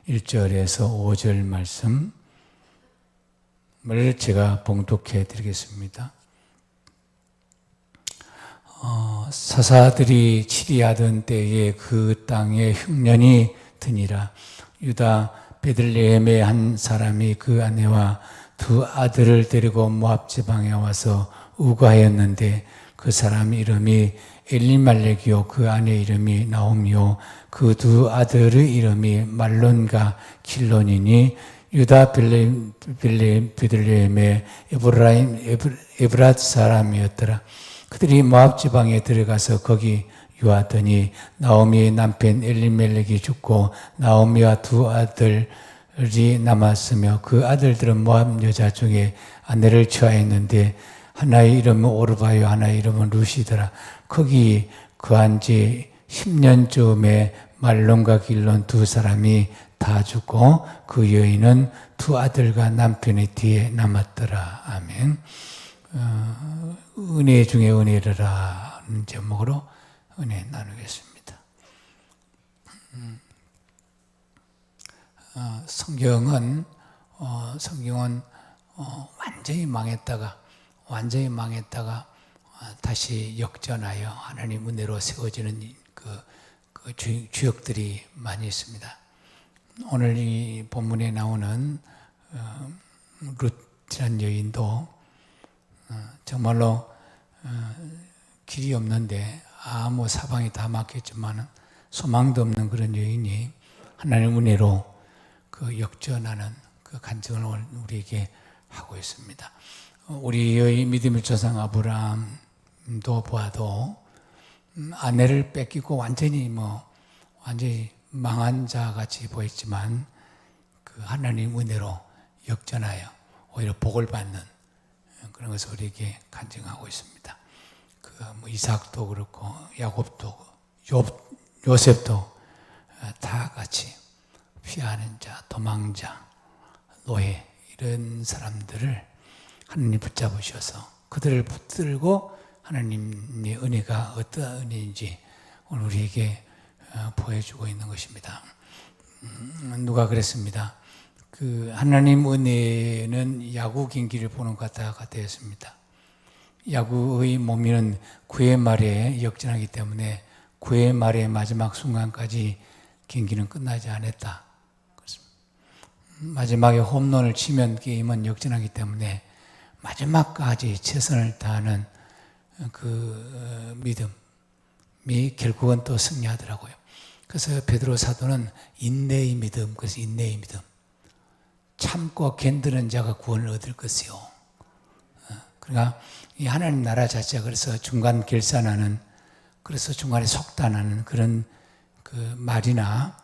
1절에서 5절 말씀을 제가 봉독해 드리겠습니다. 사사들이 치리하던 때에 그 땅에 흉년이 드니라. 유다 베들레헴의 한 사람이 그 아내와 두 아들을 데리고 모압 지방에 와서 우거하였는데 그 사람 이름이 엘리멜렉이요 그 아내 이름이 나오미요 그 두 아들의 이름이 말론과 길론이니 유다 베들레헴의 에브랏 사람이었더라. 그들이 모압 지방에 들어가서 거기 유하더니 나오미의 남편 엘리멜렉이 죽고 나오미와 두 아들이 남았으며 그 아들들은 모압 여자 중에 아내를 취하였는데 하나의 이름은 오르바요 하나의 이름은 루시더라. 거기 거한 지 10년쯤에 말론과 길론 두 사람이 다 죽고 그 여인은 두 아들과 남편의 뒤에 남았더라. 아멘. 은혜 중에 은혜라는 제목으로 은혜 나누겠습니다. 성경은 완전히 망했다가 다시 역전하여 하나님 은혜로 세워지는 그 주역들이 많이 있습니다. 오늘 이 본문에 나오는 룻이라는 여인도 정말로 길이 없는데 아무 사방이 다 막혔지만 소망도 없는 그런 여인이 하나님 은혜로 그 역전하는 그 간증을 우리에게 하고 있습니다. 우리의 믿음의 조상 아브라함도 보아도 아내를 뺏기고 완전히 망한 자 같이 보였지만 그 하나님 은혜로 역전하여 오히려 복을 받는 그런 것을 우리에게 간증하고 있습니다. 이삭도 그렇고 야곱도 요셉도 다 같이 피하는 자, 도망자, 노예 이런 사람들을 하나님 붙잡으셔서 그들을 붙들고 하나님의 은혜가 어떠한 은혜인지 오늘 우리에게 보여주고 있는 것입니다. 누가 그랬습니다. 그 하나님 은혜는 야구 경기를 보는 것 같았습니다. 야구의 몸이는 9회 말에 역전하기 때문에 9회 말의 마지막 순간까지 경기는 끝나지 않았다. 마지막에 홈런을 치면 게임은 역전하기 때문에 마지막까지 최선을 다하는 그 믿음이 결국은 또 승리하더라고요. 그래서 베드로 사도는 인내의 믿음, 그래서 인내의 믿음. 참고 견디는 자가 구원을 얻을 것이요. 그러니까 이 하나님 나라 자체가 그래서 중간 결산하는, 그래서 중간에 속단하는 그런 그 말이나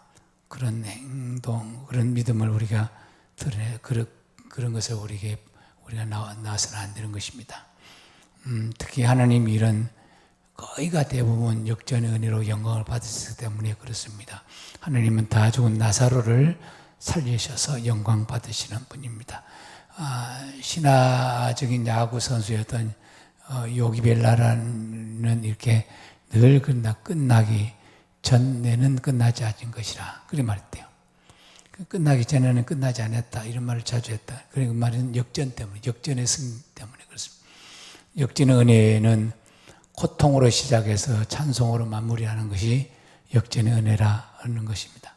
그런 행동, 그런 믿음을 우리가 드러내, 그런 것을 우리가 나와서는 안 되는 것입니다. 특히 하나님이 이런 거의가 대부분 역전의 은혜로 영광을 받으셨기 때문에 그렇습니다. 하나님은 다 죽은 나사로를 살리셔서 영광 받으시는 분입니다. 신화적인 야구 선수였던 요기벨라라는 이렇게 늘 끝나기 전에는 끝나지 않은 것이라 그렇게 말했대요. 끝나기 전에는 끝나지 않았다 이런 말을 자주 했다. 그 말은 역전 때문에, 역전의 승리 때문에 그렇습니다. 역전의 은혜는 고통으로 시작해서 찬송으로 마무리하는 것이 역전의 은혜라 하는 것입니다.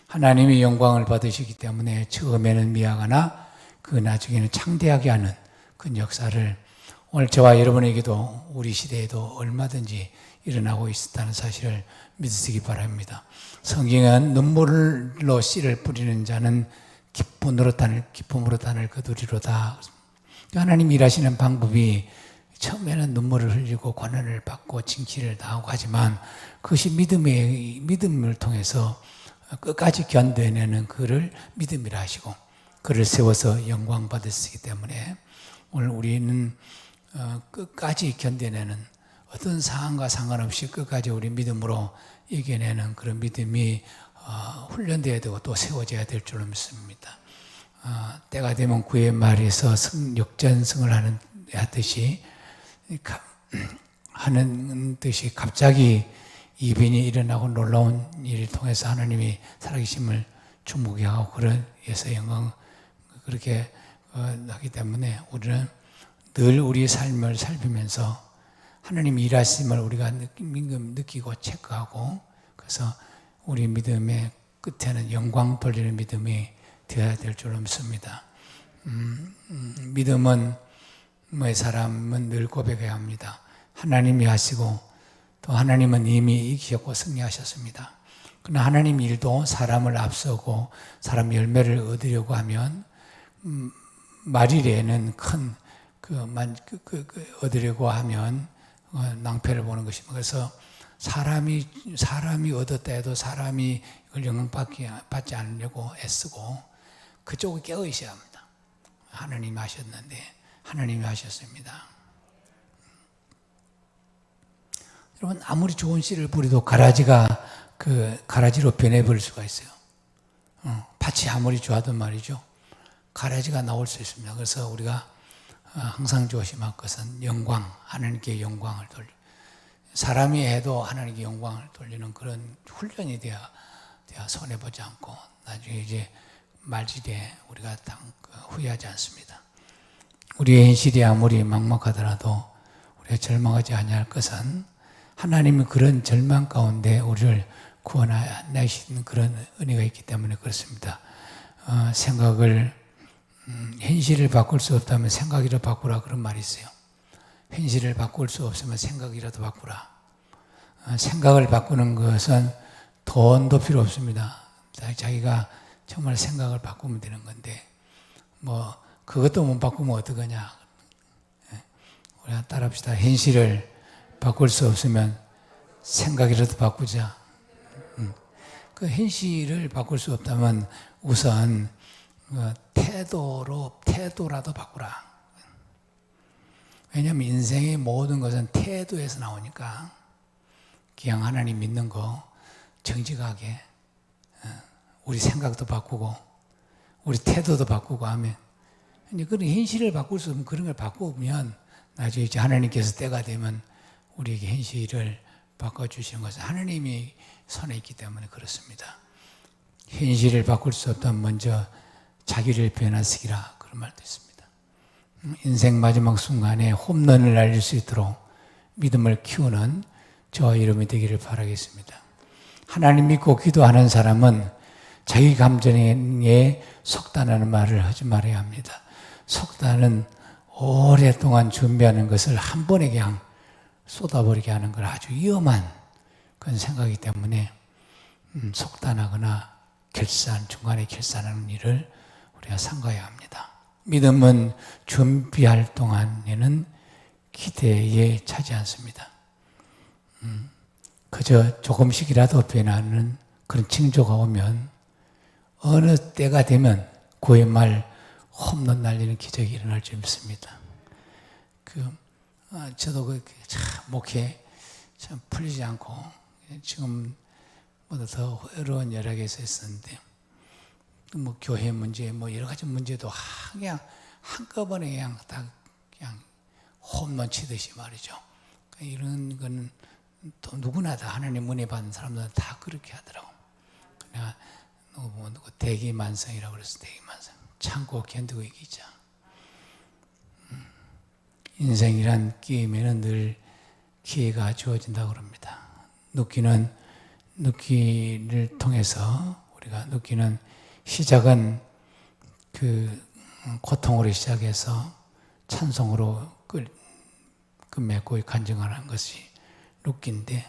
하나님이 영광을 받으시기 때문에 처음에는 미약하나 그 나중에는 창대하게 하는 그 역사를 오늘 저와 여러분에게도 우리 시대에도 얼마든지 일어나고 있었다는 사실을 믿으시기 바랍니다. 성경은 눈물로 씨를 뿌리는 자는 기쁨으로 단을 거두리로다. 하나님 일하시는 방법이 처음에는 눈물을 흘리고 고난을 받고 징치를 당하고 하지만 그것이 믿음을 통해서 끝까지 견뎌내는 그를 믿음이라 하시고 그를 세워서 영광 받으시기 때문에 오늘 우리는 끝까지 견뎌내는 어떤 상황과 상관없이 끝까지 우리 믿음으로 이겨내는 그런 믿음이 훈련되어야 되고 또 세워져야 될 줄로 믿습니다. 때가 되면 그의 말에서 역전승을 하는 듯이 갑자기 이변이 일어나고 놀라운 일을 통해서 하나님이 살아계심을 주목이 하고 그래서 영광 그렇게 하기 때문에 우리는 늘 우리의 삶을 살피면서 하나님 일하심을 우리가 느끼고 체크하고 그래서 우리 믿음의 끝에는 영광 돌리는 믿음이 되어야 될 줄로 믿습니다. 믿음은 사람은 늘 고백해야 합니다. 하나님이 하시고 또 하나님은 이미 이기셨고 승리하셨습니다. 그러나 하나님 일도 사람을 앞서고 사람 열매를 얻으려고 하면 말일에는 큰 얻으려고 하면 낭패를 보는 것입니다. 그래서 사람이 얻었다 해도 사람이 이걸 영광받지 않으려고 애쓰고 그쪽을 깨어 있어야 합니다. 하나님이 하셨는데 하나님이 하셨습니다. 여러분 아무리 좋은 씨를 뿌려도 가라지로 변해버릴 수가 있어요. 밭이 아무리 좋아도 말이죠. 가라지가 나올 수 있습니다. 그래서 우리가 항상 조심할 것은 영광, 하나님께 영광을 돌려 사람이 해도 하나님께 영광을 돌리는 그런 훈련이 되어 손해보지 않고 나중에 이제 말일에 우리가 후회하지 않습니다. 우리의 현실이 아무리 막막하더라도 우리가 절망하지 아니할 것은 하나님이 그런 절망 가운데 우리를 구원하시는 그런 은혜가 있기 때문에 그렇습니다. 현실을 바꿀 수 없다면 생각이라도 바꾸라 그런 말이 있어요. 현실을 바꿀 수 없으면 생각이라도 바꾸라. 생각을 바꾸는 것은 돈도 필요 없습니다. 자기가 정말 생각을 바꾸면 되는 건데 그것도 못 바꾸면 어떡하냐. 우리가 따라합시다. 현실을 바꿀 수 없으면 생각이라도 바꾸자. 그 현실을 바꿀 수 없다면 우선 태도라도 바꾸라. 왜냐하면 인생의 모든 것은 태도에서 나오니까 그냥 하나님 믿는 거 정직하게 우리 생각도 바꾸고 우리 태도도 바꾸고 하면 그런 현실을 바꿀 수 없으면 그런 걸 바꾸면 나중에 이제 하나님께서 때가 되면 우리에게 현실을 바꿔주시는 것은 하나님이 손에 있기 때문에 그렇습니다. 현실을 바꿀 수 없다면 먼저 자기를 변화시키라 그런 말도 있습니다. 인생 마지막 순간에 홈런을 날릴 수 있도록 믿음을 키우는 저와 여러분이 되기를 바라겠습니다. 하나님 믿고 기도하는 사람은 자기 감정에 속단하는 말을 하지 말아야 합니다. 속단은 오랫동안 준비하는 것을 한 번에 그냥 쏟아버리게 하는 걸 아주 위험한 그런 생각이기 때문에 속단하거나 중간에 결산하는 일을 우리가 삼가야 합니다. 믿음은 준비할 동안에는 기대에 차지 않습니다. 그저 조금씩이라도 변하는 그런 징조가 오면 어느 때가 되면 그의 말 홈런 날리는 기적이 일어날 줄 믿습니다. 저도 목회 참 풀리지 않고 지금보다 더 어려운 여러 개에서 있었는데 교회 문제 여러 가지 문제도 그냥 한꺼번에 그냥 홈런 치듯이 말이죠. 이런 건 또 누구나 다 하나님 은혜 받은 사람들은 다 그렇게 하더라고. 내가 누구 대기만성이라고 그래서 대기만성 참고 견디고 이기자. 인생이란 게임에는 늘 기회가 주어진다고 그럽니다. 눕기를 통해서 우리가 눕기는 시작은 고통으로 시작해서 찬송으로 끝맺고 간증하는 것이 눕기인데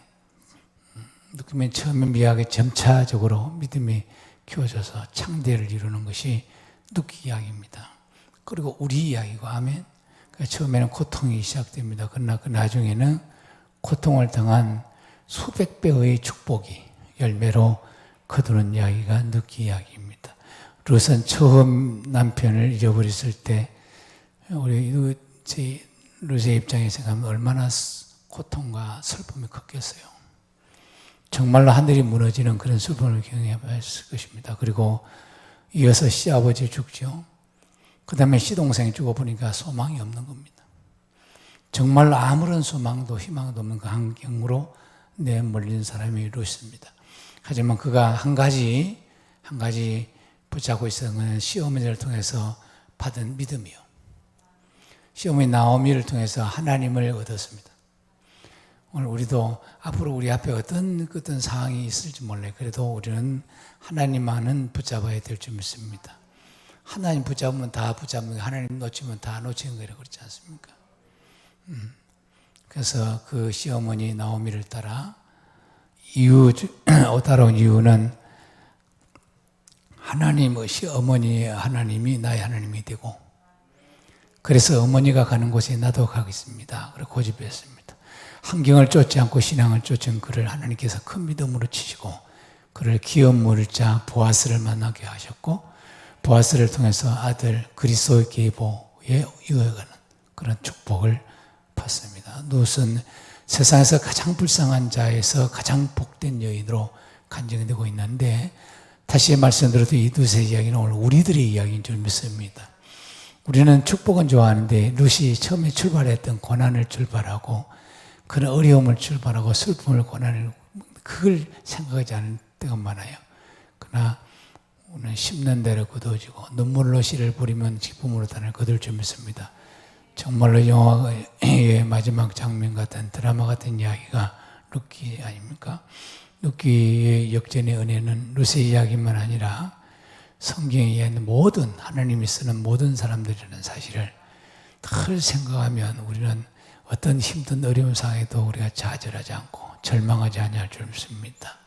눕기면 처음에 미약하게 점차적으로 믿음이 키워져서 창대를 이루는 것이 눕기 이야기입니다. 그리고 우리 이야기고 하면 처음에는 고통이 시작됩니다. 그러나 그 나중에는 고통을 당한 수백 배의 축복이 열매로 거두는 이야기가 눕기 이야기입니다. 룻은 처음 남편을 잃어버렸을 때 우리 룻의 입장에서 가면 얼마나 고통과 슬픔이 컸겠어요. 정말로 하늘이 무너지는 그런 슬픔을 경험했을 것입니다. 그리고 이어서 시아버지 죽죠. 그 다음에 시동생이 죽어보니까 소망이 없는 겁니다. 정말로 아무런 소망도 희망도 없는 그 환경으로 내몰린 사람이 룻입니다. 하지만 그가 한 가지 한 가지 붙잡고 있었던 것은 시어머니를 통해서 받은 믿음이요. 시어머니 나오미를 통해서 하나님을 얻었습니다. 오늘 우리도 앞으로 우리 앞에 어떤 상황이 있을지 몰라요. 그래도 우리는 하나님만은 붙잡아야 될 줄 믿습니다. 하나님 붙잡으면 다 붙잡는 거, 하나님 놓치면 다 놓치는 거라고 그렇지 않습니까? 그래서 그 시어머니 나오미를 따라 따라온 이유는 하나님의 시어머니의 하나님이 나의 하나님이 되고, 그래서 어머니가 가는 곳에 나도 가겠습니다. 그리고 고집했습니다. 환경을 쫓지 않고 신앙을 쫓은 그를 하나님께서 큰 믿음으로 치시고 그를 기업 물자 보아스를 만나게 하셨고, 보아스를 통해서 아들 그리스도의 계보에 이어가는 그런 축복을 받습니다. 룻은 세상에서 가장 불쌍한 자에서 가장 복된 여인으로 간증되고 있는데, 다시 말씀드려도 이 룻의 이야기는 오늘 우리들의 이야기인 줄 믿습니다. 우리는 축복은 좋아하는데 룻이 처음에 출발했던 고난을 출발하고 그런 어려움을 출발하고 슬픔을 고난을 그걸 생각하지 않을 때가 많아요. 그러나 우리는 심는 대로 거두어지고 눈물로 씨를 뿌리면 기쁨으로 단을 거둘 줄 믿습니다. 정말로 영화의 마지막 장면 같은 드라마 같은 이야기가 룻기 아닙니까? 룻기의 역전의 은혜는 룻의 이야기만 아니라 성경에 있는 모든 하나님이 쓰는 모든 사람들이라는 사실을 늘 생각하면 우리는 어떤 힘든 어려운 상황에도 우리가 좌절하지 않고 절망하지 아니할 줄 믿습니다.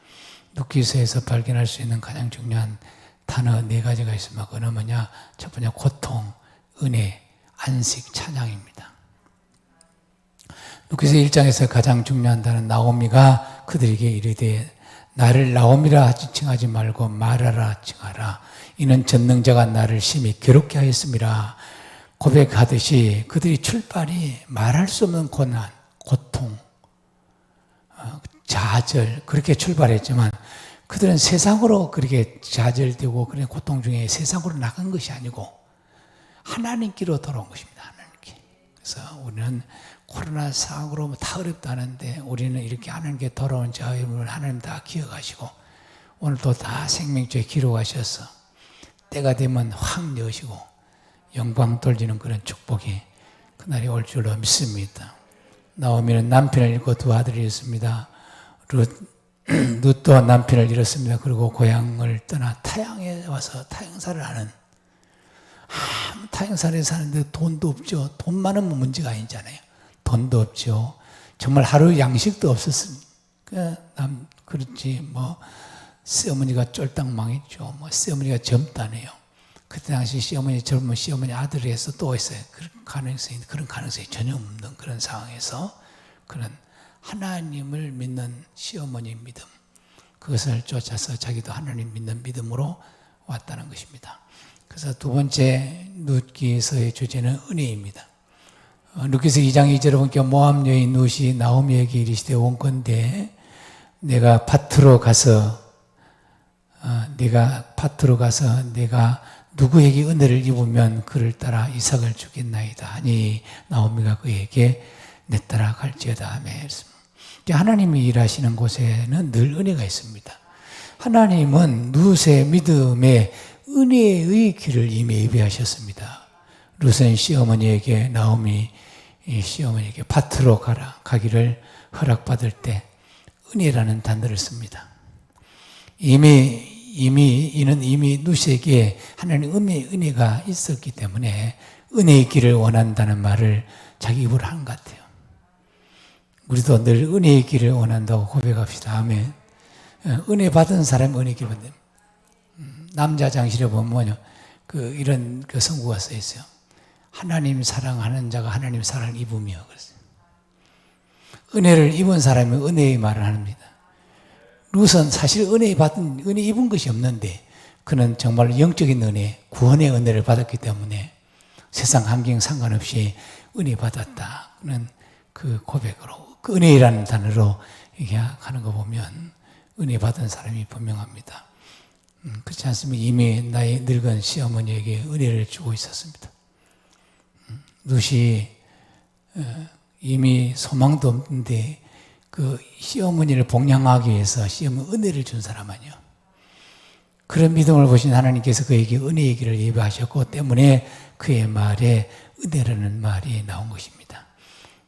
룻기서에서 발견할 수 있는 가장 중요한 단어 4가지가 있습니다. 그건 뭐냐? 첫 번째 고통, 은혜, 안식, 찬양입니다. 룻기서 1장에서 가장 중요한 단어는 나오미가 그들에게 이르되 나를 나오미라 칭하지 말고 마라라 칭하라. 이는 전능자가 나를 심히 괴롭게 하였음이라. 고백하듯이 그들이 출발이 말할 수 없는 고난, 고통, 좌절 그렇게 출발했지만 그들은 세상으로 그렇게 좌절되고 그런 고통 중에 세상으로 나간 것이 아니고 하나님께로 돌아온 것입니다. 하나님께. 그래서 우리는 코로나 상황으로 다 어렵다는데 우리는 이렇게 하나님께 돌아온 자유를 하나님 다 기억하시고 오늘도 다 생명주에 기록하셔서 때가 되면 확 여시고 영광 돌리는 그런 축복이 그날이 올 줄로 믿습니다. 나오미는 남편을 잃고 2 아들이 있습니다. 룻도 남편을 잃었습니다. 그리고 고향을 떠나 타향에 와서 타향사를 하는, 타향사를 사는데 돈도 없죠. 돈 많으면 문제가 아니잖아요. 돈도 없죠. 정말 하루 양식도 없었습니다. 그렇지 시어머니가 쫄딱 망했죠. 시어머니가 젊다네요. 그때 당시 시어머니 젊은 시어머니 아들이 해서 또 있어요. 그런 가능성이 전혀 없는 그런 상황에서 그런 하나님을 믿는 시어머니 믿음, 그것을 쫓아서 자기도 하나님 믿는 믿음으로 왔다는 것입니다. 그래서 2번째 룻기서의 주제는 은혜입니다. 룻기서 2장 2절에 보니까 모압 여인 룻이 나오미에게 이르시되 원컨대 내가 밭으로 가서 내가 누구에게 은혜를 입으면 그를 따라 이삭을 주겠나이다 하니 나오미가 그에게 내 따라 갈지어다 하며 하나님이 일하시는 곳에는 늘 은혜가 있습니다. 하나님은 룻의 믿음에 은혜의 길을 이미 예비하셨습니다. 룻은 시어머니에게 나오미 시어머니에게 밭으로 가기를 허락받을 때 은혜라는 단어를 씁니다. 이는 이미 룻에게 하나님의 은혜가 있었기 때문에 은혜의 길을 원한다는 말을 자기 입으로 하는 것 같아요. 우리도 늘 은혜의 길을 원한다고 고백합시다. 아멘. 은혜 받은 사람이 은혜의 길을 원해요. 남자 장실에 보면 이런 성구가 써 있어요. 하나님 사랑하는 자가 하나님 사랑을 입으며 그랬어요. 은혜를 입은 사람이 은혜의 말을 합니다. 룻은 사실 은혜 입은 것이 없는데 그는 정말 영적인 은혜, 구원의 은혜를 받았기 때문에 세상 환경 상관없이 은혜 받았다. 그는 그 고백으로 그 은혜라는 단어로 얘기하는 거 보면 은혜 받은 사람이 분명합니다. 그렇지 않습니까? 이미 나의 늙은 시어머니에게 은혜를 주고 있었습니다. 룻이 이미 소망도 없는데 그 시어머니를 복양하기 위해서 시어머니 은혜를 준 사람 아니에요. 그런 믿음을 보신 하나님께서 그에게 은혜의 길을 예비하셨고 때문에 그의 말에 은혜라는 말이 나온 것입니다.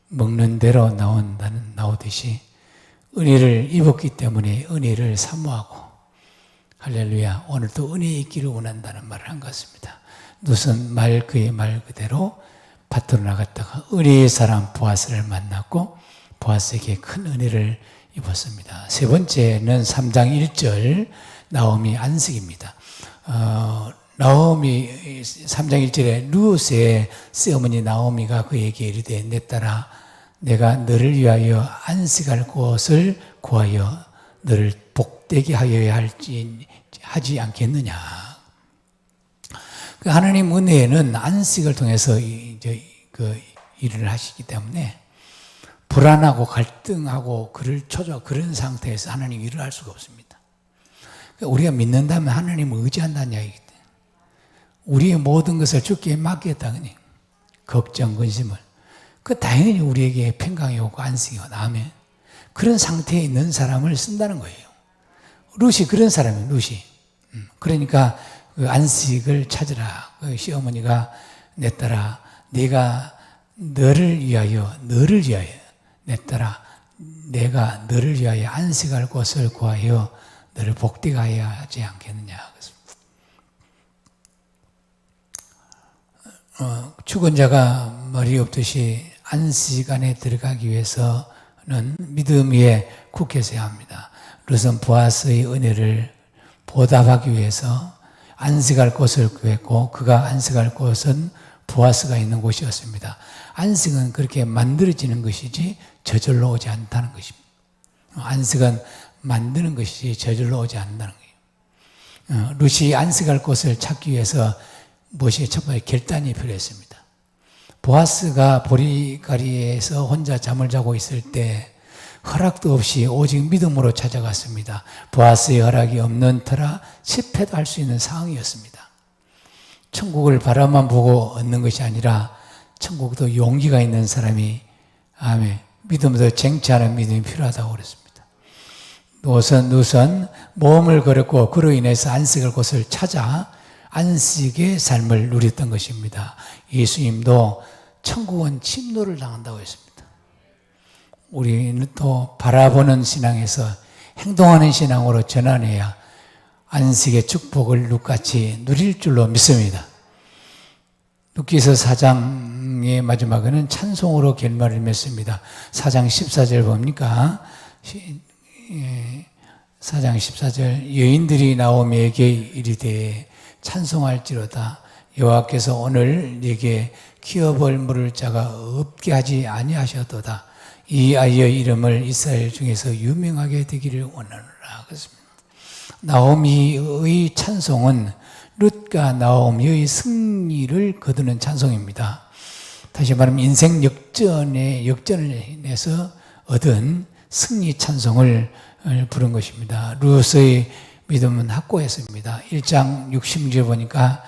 먹는 대로 나오듯이 은혜를 입었기 때문에 은혜를 사모하고 할렐루야 오늘도 은혜의 있기를 원한다는 말을 한 것 같습니다. 룻은 그의 말 그대로 밭으로 나갔다가 은혜의 사람 보아스를 만났고 보아스에게 큰 은혜를 입었습니다. 세 번째는 3장 1절 나오미 안식입니다. 나오미 3장 1절에 룻의 시어머니 나오미가 그에게 이르되 내 딸아 내가 너를 위하여 안식할 곳을 구하여 너를 복되게 하여야 하지 않겠느냐. 그 하나님 은혜는 안식을 통해서 이제 그 일을 하시기 때문에 불안하고 갈등하고 그런 상태에서 하나님 일을 할 수가 없습니다. 우리가 믿는다면 하나님을 의지한다는 이야기이기 때문에 우리의 모든 것을 주께 맡겼다. 걱정, 근심을. 그 당연히 우리에게 평강이 오고 안식이 오고 아멘. 그런 상태에 있는 사람을 쓴다는 거예요. 룻이 그런 사람이에요. 룻이. 그러니까 그 안식을 찾으라. 그 시어머니가 내 딸아 내가 너를 위하여 내 딸아 내가 너를 위하여 안식할 곳을 구하여 너를 복되게 하여 하지 않겠느냐. 죽은 자가 머리 없듯이 안식 안에 들어가기 위해서는 믿음 위에 굳게서야 합니다. 룻은 보아스의 은혜를 보답하기 위해서 안식할 곳을 구했고 그가 안식할 곳은 보아스가 있는 곳이었습니다. 안식은 그렇게 만들어지는 것이지 저절로 오지 않다는 것입니다. 안식은 만드는 것이지 저절로 오지 않는다는 거예요. 룻이 안식할 곳을 찾기 위해서 무엇이 첫 번째 결단이 필요했습니다. 보아스가 보리가리에서 혼자 잠을 자고 있을 때 허락도 없이 오직 믿음으로 찾아갔습니다. 보아스의 허락이 없는 터라 실패도 할 수 있는 상황이었습니다. 천국을 바라만 보고 얻는 것이 아니라 천국도 용기가 있는 사람이 아멘 믿음도 쟁취하는 믿음이 필요하다고 그랬습니다. 룻은 모험을 걸었고 그로 인해서 안식할 곳을 찾아 안식의 삶을 누렸던 것입니다. 예수님도 천국은 침노를 당한다고 했습니다. 우리는 또 바라보는 신앙에서 행동하는 신앙으로 전환해야 안식의 축복을 룻같이 누릴 줄로 믿습니다. 룻기서 4장의 마지막에는 찬송으로 결말을 맺습니다. 4장 14절 봅니까? 4장 14절 여인들이 나오미에게 이르되 찬송할지로다 여호와께서 오늘 네게 키워볼 물을 자가 없게 하지 아니하셨도다. 이 아이의 이름을 이스라엘 중에서 유명하게 되기를 원하노라. 그렇습니다. 나오미의 찬송은 룻과 나오미의 승리를 거두는 찬송입니다. 다시 말하면 인생 역전을 인해서 얻은 승리 찬송을 부른 것입니다. 룻의 믿음은 확고했습니다. 1장 60절에 보니까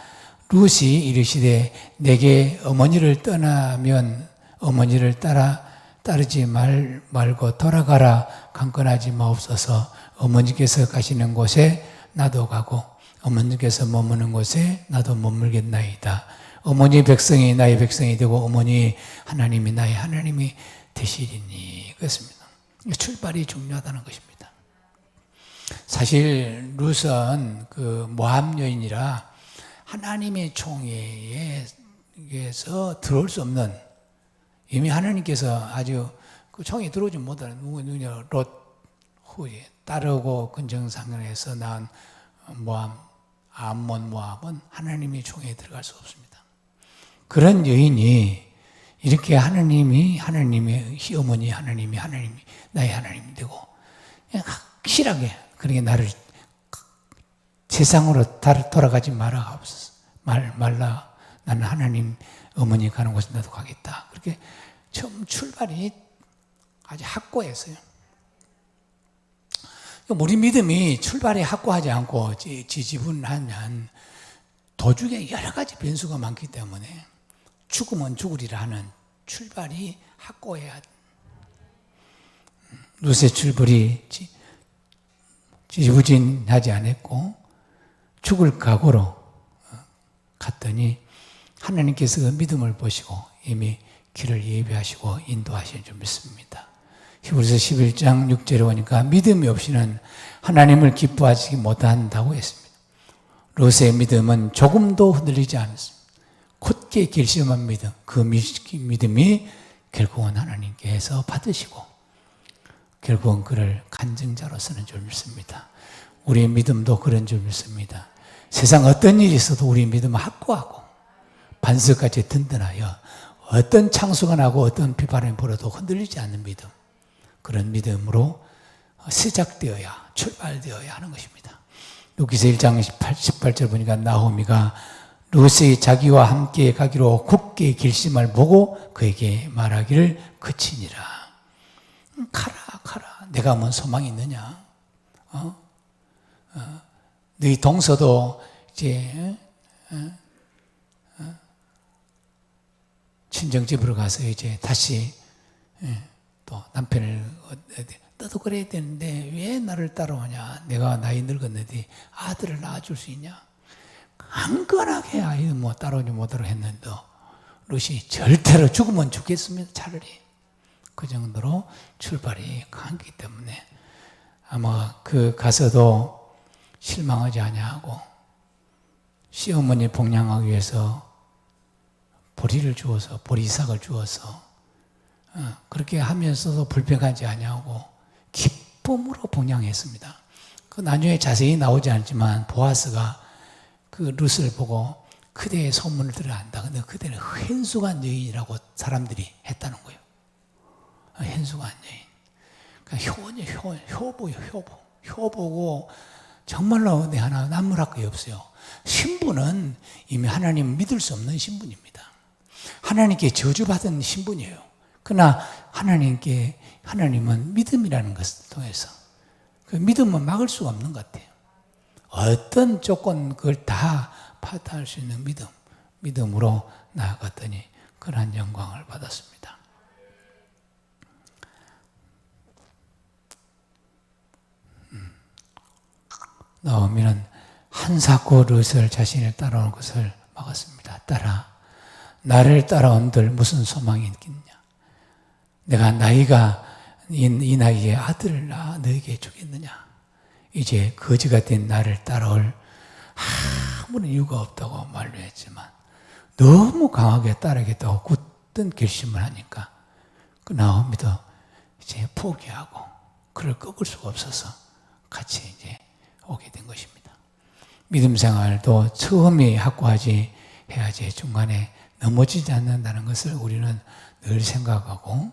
룻이 이르시되 내게 어머니를 떠나면 어머니를 따르지 말고 돌아가라. 강건하지 마옵소서. 어머니께서 가시는 곳에 나도 가고 어머니께서 머무는 곳에 나도 머물겠나이다. 어머니 백성이 나의 백성이 되고 어머니 하나님이 나의 하나님이 되시리니. 그렇습니다. 출발이 중요하다는 것입니다. 사실 룻은 그 모압 여인이라 하나님의 총회에서 들어올 수 없는 이미 하나님께서 아주 그 총에 들어오지 못하는 누구냐 롯 후에 따르고 근정상에서 낳은 모압 암몬 모압은 하나님의 총회에 들어갈 수 없습니다. 그런 여인이 이렇게 하나님의 시어머니 하나님이 나의 하나님이 되고 확실하게 그렇게 나를 세상으로 돌아가지 말라. 나는 하나님 어머니 가는 곳에 나도 가겠다. 그렇게 처음 출발이 아주 확고했어요. 우리 믿음이 출발이 확고하지 않고 지지분하면 도중에 여러 가지 변수가 많기 때문에 죽으면 죽으리라 하는 출발이 확고해야 돼. 룻의 출발이 지지부진하지 않았고 죽을 각오로 갔더니 하나님께서 그 믿음을 보시고 이미 길을 예비하시고 인도하시는 줄 믿습니다. 히브리서 11장 6절에 보니까 믿음이 없이는 하나님을 기뻐하지 못한다고 했습니다. 롯의 믿음은 조금도 흔들리지 않았습니다. 굳게 결심한 믿음, 그 믿음이 결국은 하나님께서 받으시고 결국은 그를 간증자로 쓰는 줄 믿습니다. 우리의 믿음도 그런 줄 믿습니다. 세상 어떤 일이 있어도 우리 믿음은 확고하고 반석까지 든든하여 어떤 창수가 나고 어떤 비바람이 불어도 흔들리지 않는 믿음, 그런 믿음으로 시작되어야 출발되어야 하는 것입니다. 루키서 1장 18절 보니까 나오미가 롯이 자기와 함께 가기로 굳게 결심을 보고 그에게 말하기를 그치니라. 가라 내가 뭔 소망이 있느냐. 너희 동서도 이제 친정집으로 가서 이제 다시 또 남편을 너도 그래야 되는데 왜 나를 따라오냐. 내가 나이 늙었는데 아들을 낳아줄 수 있냐. 강건하게 아이 뭐 따라오지 못하러 했는데 롯이 절대로 죽으면 죽겠습니다. 차라리 그 정도로 출발이 강하기 때문에 아마 그 가서도 실망하지 아니하고 시어머니 복양하기 위해서 보리를 주어서 보리삭을 주어서 그렇게 하면서도 불평하지 아니하고 기쁨으로 복양했습니다. 그 나중에 자세히 나오지 않지만 보아스가 그 룻을 보고 그대의 소문을 들어간다. 근데 그대는 횡수간 여인이라고 사람들이 했다는 거예요. 횡수간 여인. 그러니까 효보예요. 효보고 정말로 내 하나 남물할 게 없어요. 신분은 이미 하나님 믿을 수 없는 신분입니다. 하나님께 저주받은 신분이에요. 그러나 하나님은 믿음이라는 것을 통해서 그 믿음은 막을 수가 없는 것 같아요. 어떤 조건 그걸 다 파탄할 수 있는 믿음으로 나아갔더니 그러한 영광을 받았습니다. 나오미는 한사코 롯을 자신을 따라오는 것을 막았습니다. 나를 따라온들 무슨 소망이 있겠냐. 내가 나이가 이 나이에 아들을 낳아 너에게 주겠느냐. 이제 거지가 된 나를 따라올 아무런 이유가 없다고 말로 했지만 너무 강하게 따르겠다고 굳든 결심을 하니까 그 나오미도 이제 포기하고 그를 꺾을 수가 없어서 같이 이제 오게 된 것입니다. 믿음 생활도 처음이 확고하지 해야지 중간에 넘어지지 않는다는 것을 우리는 늘 생각하고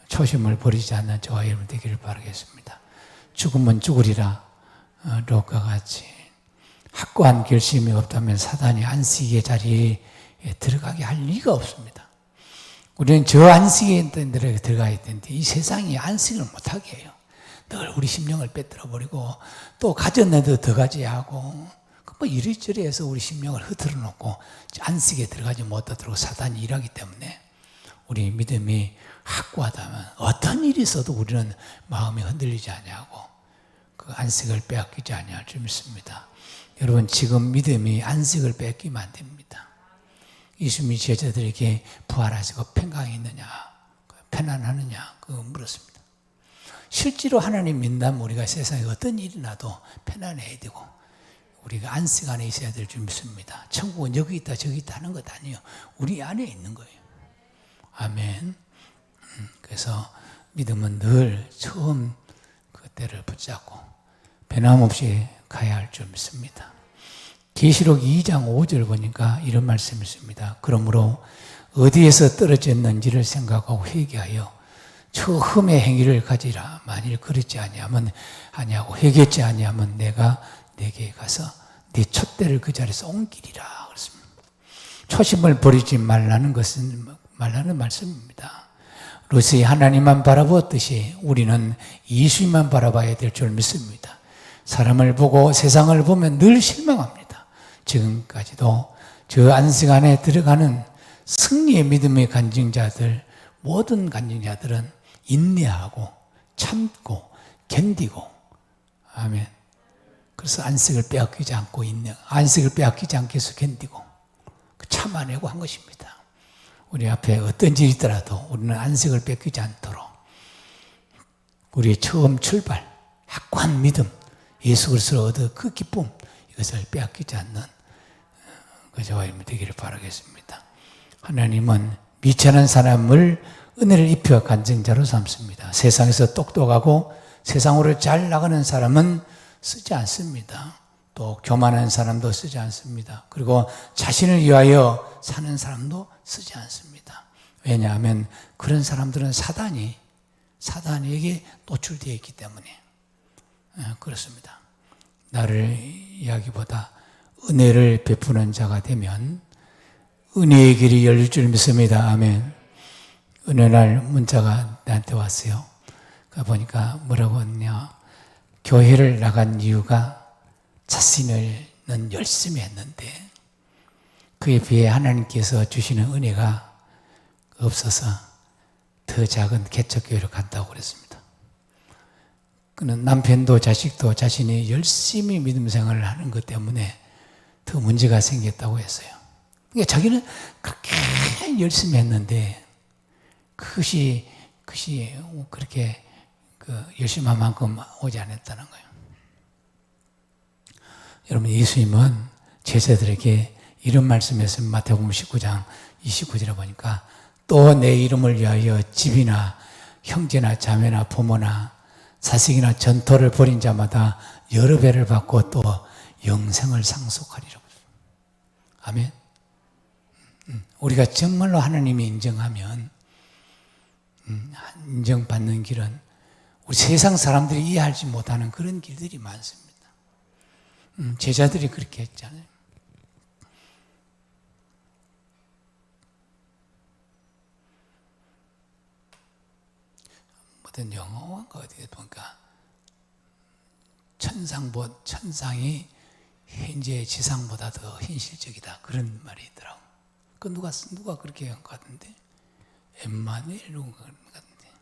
초심을 버리지 않는 저와 여러분 되기를 바라겠습니다. 죽으면 죽으리라 롯과 같이 확고한 결심이 없다면 사단이 안식의 자리에 들어가게 할 리가 없습니다. 우리는 저 안식의 들에 들어가야 되는데 이 세상이 안식을 못하게 해요. 늘 우리 심령을 빼들어 버리고 또 가졌는데도 더 가져야 하고 뭐 이리저리 해서 우리 심령을 흐트러 놓고 안식에 들어가지 못하도록 사단이 일하기 때문에 우리 믿음이 확고하다면 어떤 일이 있어도 우리는 마음이 흔들리지 아니하고 그 안식을 빼앗기지 아니할 줄 믿습니다. 여러분 지금 믿음이 안식을 뺏기면 안 됩니다. 예수님이 제자들에게 부활하시고 평강이 있느냐 편안하느냐 그거 물었습니다. 실제로 하나님 믿는다면 우리가 세상에 어떤 일이 나도 편안해야 되고 우리가 안식 안에 있어야 될 줄 믿습니다. 천국은 여기 있다 저기 있다 하는 것 아니에요. 우리 안에 있는 거예요. 아멘. 그래서 믿음은 늘 처음 그 때를 붙잡고 변함없이 가야 할 줄 믿습니다. 계시록 2장 5절 보니까 이런 말씀이 있습니다. 그러므로 어디에서 떨어졌는지를 생각하고 회개하여 처음의 행위를 가지라. 만일 그렇지 아니하고 회개치 아니하면 내가 내게 가서 네 촛대를 그 자리에서 옮기리라. 그렇습니다. 초심을 버리지 말라는 말씀입니다. 롯이 하나님만 바라보았듯이 우리는 예수님만 바라봐야 될 줄 믿습니다. 사람을 보고 세상을 보면 늘 실망합니다. 지금까지도 저 안식 안에 들어가는 승리의 믿음의 간증자들, 모든 간증자들은 인내하고 참고 견디고 아멘. 그래서 안식을 빼앗기지 않고 있는, 안식을 빼앗기지 않게 해서 견디고 참아내고 한 것입니다. 우리 앞에 어떤 일이 있더라도 우리는 안식을 뺏기지 않도록 우리의 처음 출발, 확고한 믿음, 예수 그리스도를 얻어 그 기쁨, 이것을 빼앗기지 않는 저와 여러분이 되기를 바라겠습니다. 하나님은 미천한 사람을 은혜를 입혀 간증자로 삼습니다. 세상에서 똑똑하고 세상으로 잘 나가는 사람은 쓰지 않습니다. 또 교만한 사람도 쓰지 않습니다. 그리고 자신을 위하여 사는 사람도 쓰지 않습니다. 왜냐하면 그런 사람들은 사단에게 노출되어 있기 때문에 그렇습니다. 나를 이야기보다 은혜를 베푸는 자가 되면 은혜의 길이 열릴 줄 믿습니다. 아멘. 은혜날 문자가 나한테 왔어요. 보니까 뭐라고 했냐, 교회를 나간 이유가 자신은 열심히 했는데 그에 비해 하나님께서 주시는 은혜가 없어서 더 작은 개척교회로 간다고 그랬습니다. 그는 남편도 자식도 자신이 열심히 믿음 생활을 하는 것 때문에 더 문제가 생겼다고 했어요. 그러니까 자기는 그렇게 열심히 했는데 그것이 그렇게 열심히 한 만큼 오지 않았다는 거예요. 여러분, 예수님은 제자들에게 이런 말씀했으면 마태복음 19장 29절에 보니까 또 내 이름을 위하여 집이나 형제나 자매나 부모나 자식이나 전토를 벌인 자마다 여러 배를 받고 또 영생을 상속하리라. 아멘. 우리가 정말로 하나님이 인정하면 인정받는 길은 우리 세상 사람들이 이해하지 못하는 그런 길들이 많습니다. 제자들이 그렇게 했잖아요. 어떤 영어가 어디에 보니까 천상이 현재 지상보다 더 현실적이다, 그런 말이 있더라고. 그 누가 그렇게 한 것 같은데, 엠마누엘 이런 것 같은데.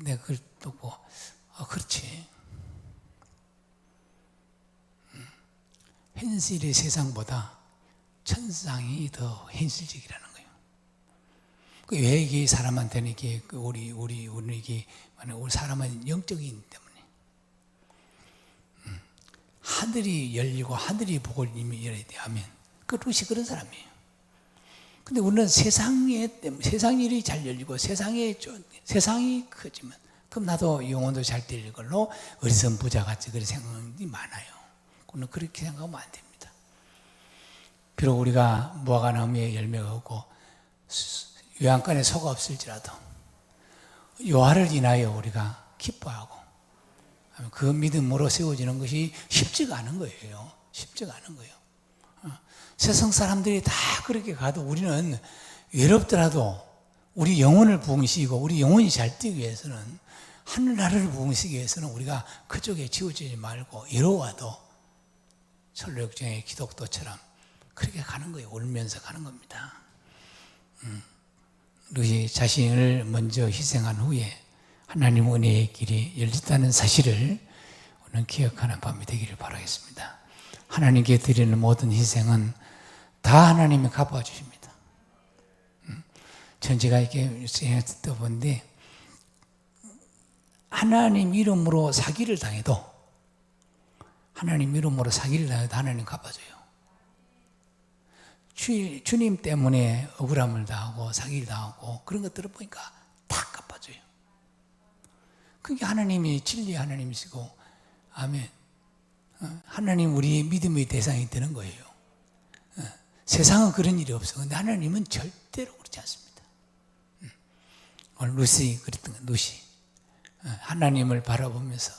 내가 그걸 또 보고, 그렇지. 현실의 세상보다 천상이 더 현실적이라는 거예요. 왜 이게 사람한테는 이게 우리 사람은 영적이기 때문에 하늘이 열리고 하늘이 복을 이미 열어야 돼. 아멘. 루시 그런 사람이에요. 근데 우리는 세상 일이 잘 열리고 세상이 크지만 그럼 나도 영혼도 잘 되는 걸로 어리석은 부자같이 그런 생각이 많아요. 우리는 그렇게 생각하면 안 됩니다. 비록 우리가 무화과 나무에 열매가 없고 요한간에 소가 없을지라도 요한을 인하여 우리가 기뻐하고 그 믿음으로 세워지는 것이 쉽지가 않은 거예요. 쉽지가 않은 거예요. 세상 사람들이 다 그렇게 가도 우리는 외롭더라도 우리 영혼을 부흥시키고 우리 영혼이 잘 뛰기 위해서는, 하늘나라를 부흥시키기 위해서는 우리가 그쪽에 지워지지 말고 외로워도 철로역정의 기독도처럼 그렇게 가는 거예요. 울면서 가는 겁니다. 루시 자신을 먼저 희생한 후에 하나님 은혜의 길이 열렸다는 사실을 오늘 기억하는 밤이 되기를 바라겠습니다. 하나님께 드리는 모든 희생은 다 하나님이 갚아주십니다. 전 제가 이렇게 듣다 보는데 하나님 이름으로 사기를 당해도 하나님 갚아줘요. 주님 때문에 억울함을 당하고 사기를 당하고 그런 것들을 보니까 다 갚아줘요. 그게 하나님이 진리의 하나님이시고, 아멘. 하나님 우리의 믿음의 대상이 되는 거예요. 세상은 그런 일이 없어. 근데 하나님은 절대로 그렇지 않습니다. 오늘 루시 그랬던 거, 루시. 하나님을 바라보면서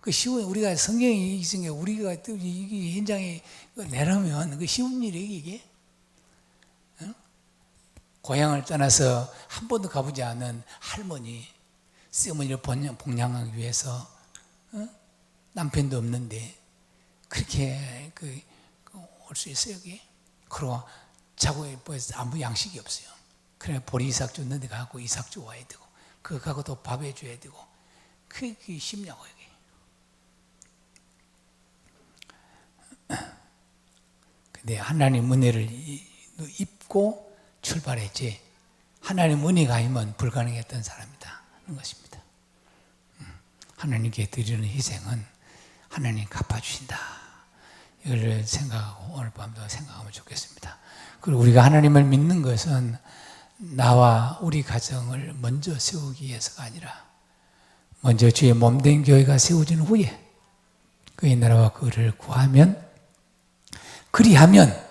그 쉬운, 우리가 성경이 있으니까 우리가 또 이 현장에 내려면 그 쉬운 일이에요, 이게. 고향을 떠나서 한 번도 가보지 않은 할머니, 시어머니를 봉양하기 위해서 남편도 없는데 그렇게 올 수 있어요, 여기? 그러고 자고 예뻐서 아무 양식이 없어요. 그래 보리 이삭 줬는데 가고 이삭 주워야 되고 그거 가고 또 밥 해줘야 되고 그게 쉽냐고, 여기. 근데 하나님 은혜를 입고 출발했지 하나님 은혜가 아니면 불가능했던 사람이다 하는 것입니다. 하나님께 드리는 희생은 하나님 갚아주신다. 이걸 생각하고 오늘 밤도 생각하면 좋겠습니다. 그리고 우리가 하나님을 믿는 것은 나와 우리 가정을 먼저 세우기 위해서가 아니라 먼저 주의 몸된 교회가 세워진 후에 그의 나라와 그를 구하면 그리하면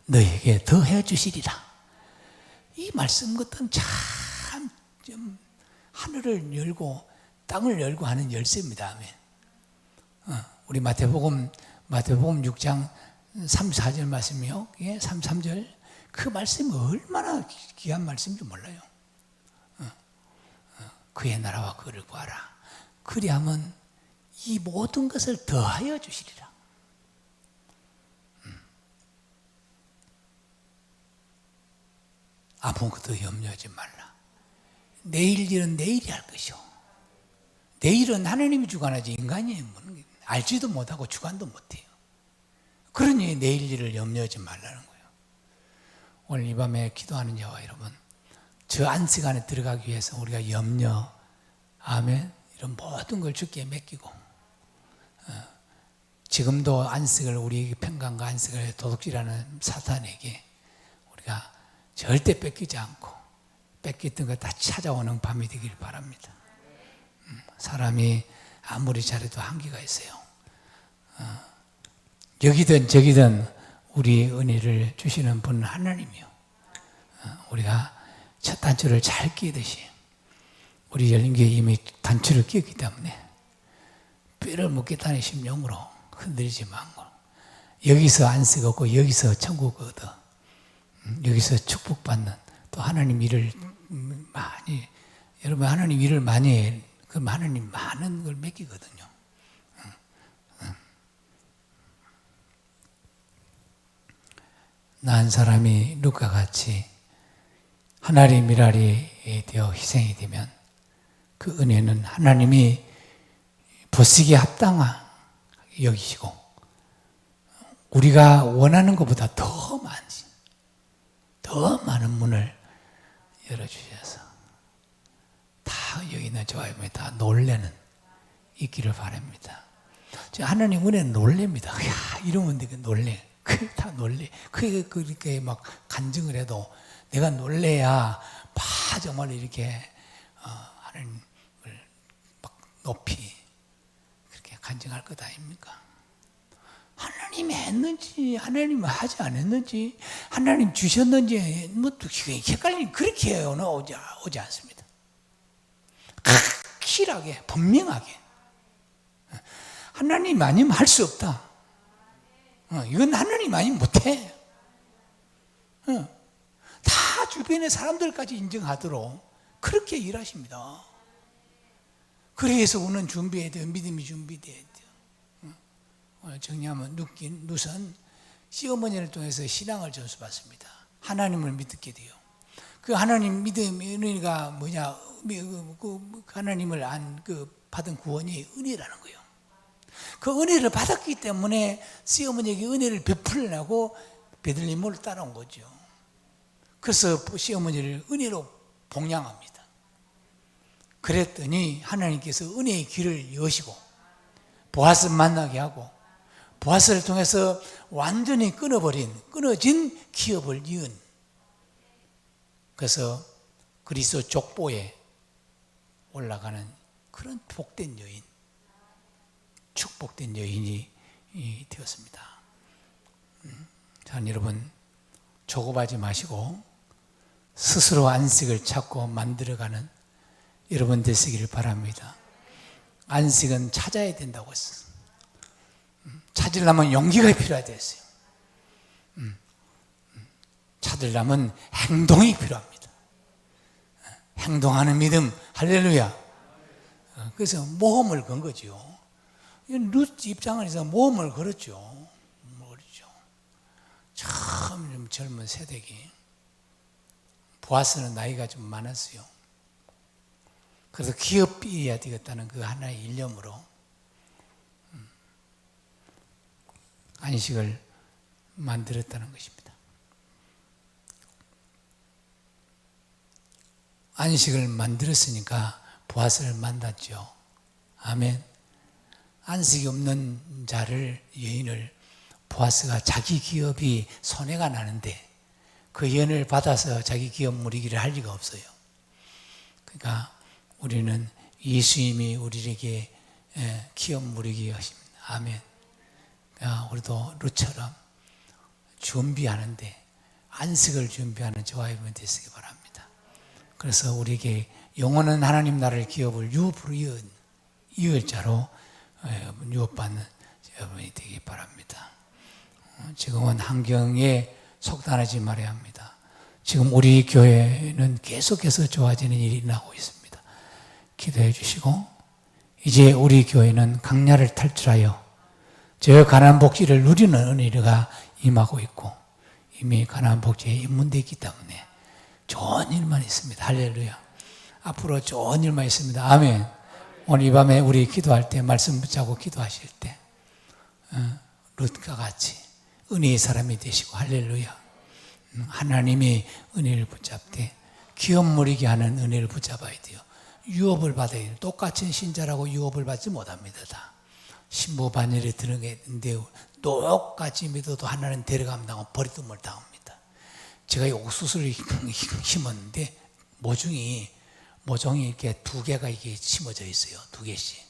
너에게 더해 주시리라. 이 말씀 같은 참 좀 하늘을 열고 땅을 열고 하는 열쇠입니다. 아멘. 우리 마태복음 6장 3, 4절 말씀이요. 3, 3절. 그 말씀이 얼마나 귀한 말씀인지 몰라요. 그의 나라와 그를 구하라. 그리하면 이 모든 것을 더하여 주시리라. 아무것도 염려하지 말라. 내일 일은 내일이 할 것이오. 내일은 하나님이 주관하지 인간이 알지도 못하고 주관도 못해요. 그러니 내일 일을 염려하지 말라는 거예요. 오늘 이 밤에 기도하는 자와 여러분, 저 안식 안에 들어가기 위해서 우리가 염려, 아멘, 이런 모든 걸 주께 맡기고 지금도 안식을 우리 평강과 안식을 도둑질하는 사탄에게 우리가 절대 뺏기지 않고 뺏겼던 거 다 찾아오는 밤이 되길 바랍니다. 사람이 아무리 잘해도 한계가 있어요. 여기든 저기든 우리 은혜를 주시는 분은 하나님이요. 우리가 첫 단추를 잘 끼듯이 우리 열린교회 이미 단추를 끼었기 때문에 뼈를 묻겠다는 심령으로 흔들리지 말고 여기서 안식 얻고 여기서 천국 얻어 여기서 축복받는 또 하나님 일을 많이 여러분 하나님 일을 많이 해. 그럼 하나님 많은 걸 맡기거든요. 나 한 사람이 룻과 같이 하나님 미랄이 되어 희생이 되면 그 은혜는 하나님이 보시기에 합당하게 여기시고 우리가 원하는 것보다 더 많은 문을 열어주셔서 다 여기 있는 저와 여러분이 다 놀래는 있기를 바랍니다. 하나님 은혜는 놀랍니다. 야, 이러면 내가 놀래. 그게 다 놀래. 그렇게 막 간증을 해도 내가 놀래야 정말 이렇게 하나님을 막 높이 그렇게 간증할 것 아닙니까? 하나님이 했는지 하나님이 하지 않았는지 하나님 주셨는지 뭐 헷갈리니 그렇게 해요는 오지 않습니다. 확실하게 분명하게 하나님 아니면 할 수 없다. 이건 하나님 아니면 못해. 다 주변의 사람들까지 인정하도록 그렇게 일하십니다. 그래서 우리는 준비해야 돼요. 믿음이 준비돼야 돼요. 정리하면 룻은 시어머니를 통해서 신앙을 전수받습니다. 하나님을 믿게 돼요. 그 하나님 믿음의 은혜가 뭐냐? 그 하나님을 받은 구원이 은혜라는 거예요. 그 은혜를 받았기 때문에 시어머니에게 은혜를 베풀려고 베들레헴을 따라온 거죠. 그래서 시어머니를 은혜로 봉양합니다. 그랬더니 하나님께서 은혜의 길을 여시고 보아스를 만나게 하고 보아스를 통해서 완전히 끊어진 기업을 이은 그래서 그리스도 족보에 올라가는 그런 복된 여인, 축복된 여인이 되었습니다. 자, 여러분 조급하지 마시고 스스로 안식을 찾고 만들어가는 여러분 되시기를 바랍니다. 안식은 찾아야 된다고 했어요. 찾으려면 용기가 필요하댔어요. 찾으려면 행동이 필요합니다. 행동하는 믿음, 할렐루야. 그래서 모험을 건 거죠. 룻 입장을 해서 모험을 걸었죠. 참 좀 젊은 세대기. 보아스는 나이가 좀 많았어요. 그래서 기업이어야 되겠다는 그 하나의 일념으로 안식을 만들었다는 것입니다. 안식을 만들었으니까 보아스를 만났죠. 아멘. 안식이 없는 자를, 여인을 보아스가 자기 기업이 손해가 나는데 그 예언을 받아서 자기 기업 누리기를 할 리가 없어요. 그러니까 우리는 예수님이 우리에게 기업 누리게 하십니다. 아멘. 그러니까 우리도 룻처럼 준비하는데 안식을 준비하는 저와 여러분 되시기 바랍니다. 그래서 우리에게 영원한 하나님 나라의 기업을 유업으로 이을 자로 유업받는 여러분이 되기 바랍니다. 지금은 환경에 속단하지 말아야 합니다. 지금 우리 교회는 계속해서 좋아지는 일이 일어나고 있습니다. 기도해 주시고 이제 우리 교회는 강야를 탈출하여 저 가나안 복지를 누리는 은혜가 임하고 있고 이미 가나안 복지에 입문되어 있기 때문에 좋은 일만 있습니다. 할렐루야. 앞으로 좋은 일만 있습니다. 아멘. 오늘 이 밤에 우리 기도할 때 말씀 붙잡고 기도하실 때 룻과 같이 은혜의 사람이 되시고 할렐루야. 하나님이 은혜를 붙잡되 기업 누리게 하는 은혜를 붙잡아야 돼요. 유업을 받아야 돼요. 똑같은 신자라고 유업을 받지 못합니다. 다 신부 반열에 들어가는데 똑같이 믿어도 하나는 데려가면 버리듬을 당합니다. 제가 이 옥수수를 심었는데 모종이 이렇게 두 개가 이게 심어져 있어요. 두 개씩.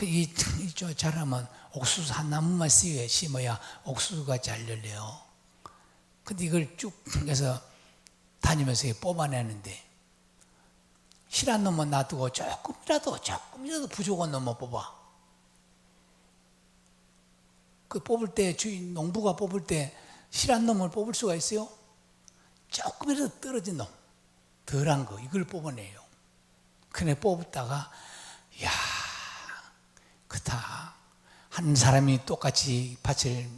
이 자라면 옥수수 한 나무만 심어야 옥수수가 잘 열려요. 근데 이걸 쭉 해서 다니면서 뽑아내는데 실한 놈만 놔두고 조금이라도 부족한 놈만 뽑아. 그 뽑을 때 주인 농부가 뽑을 때 실한 놈을 뽑을 수가 있어요? 조금이라도 떨어진 놈, 덜한 거 이걸 뽑아내요. 그네 뽑았다가 야, 그렇다. 한 사람이 똑같이 밭을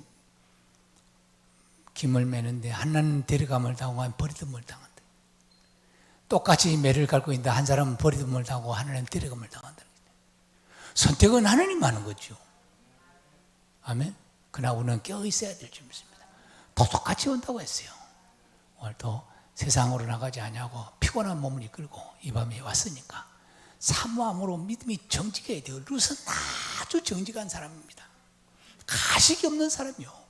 김을 매는데 하나는 데려감을 당하고 한 버리듬을 당한다. 똑같이 매를 갈고 있는데 한 사람은 버리듬을 당하고 하나는 데려감을 당한다. 선택은 하나님 하는 거죠. 아멘. 그러나 우리는 깨어 있어야 될 줄 믿습니다. 똑같이 온다고 했어요. 오늘도 세상으로 나가지 않냐고 피곤한 몸을 이끌고 이 밤에 왔으니까 사모함으로 믿음이 정직해야 돼요. 룻은 아주 정직한 사람입니다. 가식이 없는 사람이요.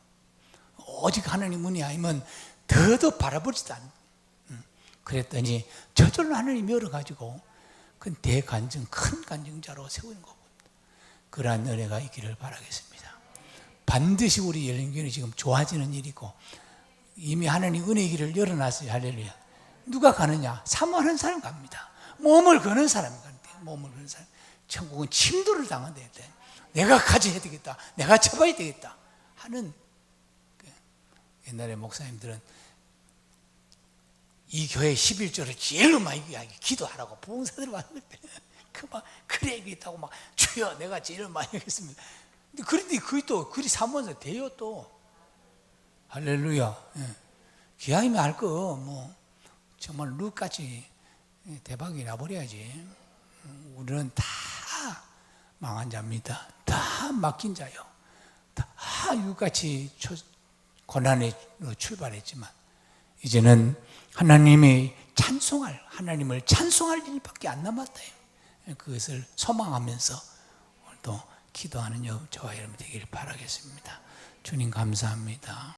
오직 하나님 은혜 아니면 더도 바라보지도 않는. 그랬더니 저절로 하나님이 열어가지고 그 대간증, 큰 간증자로 세우는 겁니다. 그러한 은혜가 있기를 바라겠습니다. 반드시 우리 열린교회는 지금 좋아지는 일이고 이미 하나님 은혜의 길을 열어놨어요. 할렐루야. 누가 가느냐? 사모하는 사람 갑니다. 몸을 거는 사람이 간대요. 몸을 거는 사람. 천국은 침도를 당한대. 내가 가져야 되겠다. 내가 잡아야 되겠다. 하는 옛날에 목사님들은 이 교회 11조를 제일 많이 기도하라고 부흥사들 많은데 그래 얘기했다고 막 주여 내가 제일 많이 하겠습니다. 그런데 그게 또 그리 사모해서 돼요 또. 할렐루야. 기왕이면 할 거 뭐 정말 룻같이 대박이 나버려야지. 우리는 다 망한 자입니다. 다 맡긴 자요. 다 룻같이 고난에 출발했지만 이제는 하나님을 찬송할 일밖에 안 남았다. 그것을 소망하면서 오늘도 기도하는 저와 여러분 되기를 바라겠습니다. 주님 감사합니다.